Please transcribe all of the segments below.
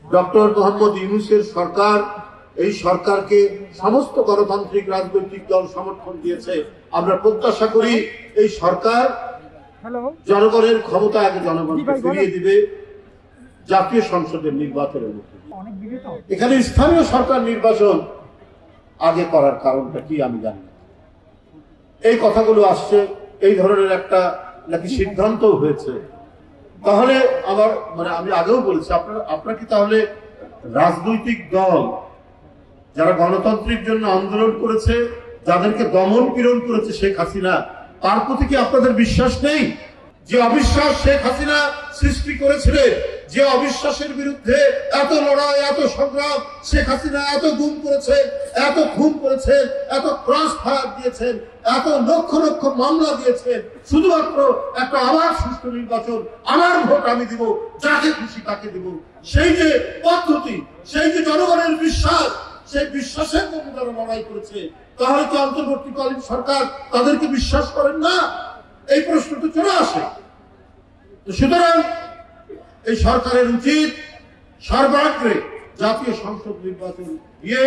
Doctor Mohammad ইউনূসের সরকার, এই সরকারকে সমস্ত গণতান্ত্রিক রাজনৈতিক দল সমর্থন দিয়েছে। আমরা প্রত্যাশা করি এই সরকার জনগণের ক্ষমতা আগে জনগণকে ফিরিয়ে দিবে জাতীয় সংসদের নির্বাচনের মধ্যে। এখানে স্থানীয় সরকার নির্বাচন আগে করার কারণটা কি আমি জানি না। এই কথাগুলো আসছে, এই ধরনের একটা নাকি সিদ্ধান্ত হয়েছে। তাহলে আমার আমি আগেও বলেছি, আপনার কি তাহলে রাজনৈতিক দল যারা গণতন্ত্রের জন্য আন্দোলন করেছে, যাদেরকে দমন পীড়ন করেছে শেখ হাসিনা, তার প্রতি কি আপনাদের বিশ্বাস নেই? যে অবিশ্বাস শেখ হাসিনা সৃষ্টি করেছিলেন, যে অবিশ্বাসের বিরুদ্ধে এত লড়াই, এত সংগ্রাম, শেখ হাসিনা এত গুম করেছেন, এত খুন করেছেন, এত ক্রস ফায়ার দিয়েছেন, এত লক্ষ লক্ষ মামলা দিয়েছেন, শুধুমাত্র একটা আবার সুষ্ঠু নির্বাচন, আমার ভোট আমি দিব, যাকে খুশি তাকে দিব, সেই যে পদ্ধতি, সেই যে জনগণের বিশ্বাস, সেই বিশ্বাসের জন্য যারা লড়াই করেছে, তাহলে কি অন্তর্বর্তীকালীন সরকার তাদেরকে বিশ্বাস করেন না? এই প্রশ্নটা চলে আসে। সুতরাং এই সরকারের উচিত সর্বাগ্রে জাতীয় সংসদ নির্বাচন দিয়ে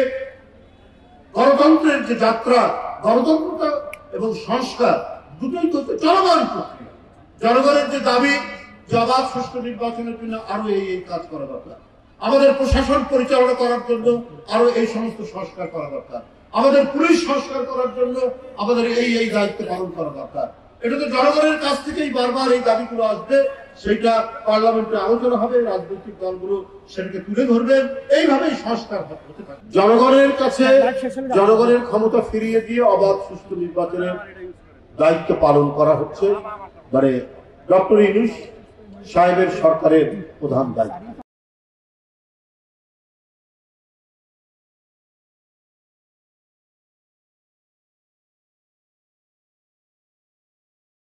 গণতন্ত্রের যে যাত্রা, গণতন্ত্রটা এবং সংস্কার দুটোই করতে চলমান প্রক্রিয়া। জনগণের যে দাবি, অবাধ সুষ্ঠু নির্বাচনের জন্য আরো এই কাজ করা দরকার। আমাদের প্রশাসন পরিচালনা করার জন্য আরো এই সমস্ত সংস্কার করা দরকার। আমাদের পুলিশ সংস্কার করার জন্য আমাদের এই দায়িত্ব পালন করা দরকার। এটা তো জনগণের কাছ থেকেই বারবার এই দাবিগুলো আসবে, সেইটা পার্লামেন্টে আলোচনা হবে, রাজনৈতিক দলগুলো সেটাকে তুলে ধরবেন, এইভাবেই সংস্কার হতে থাকে। জনগণের কাছে জনগণের ক্ষমতা ফিরিয়ে দিয়ে অবাধ সুষ্ঠু নির্বাচনের দায়িত্ব পালন করা হচ্ছে ডক্টর ইউনূস সাহেবের সরকারের প্রধান দায়িত্ব।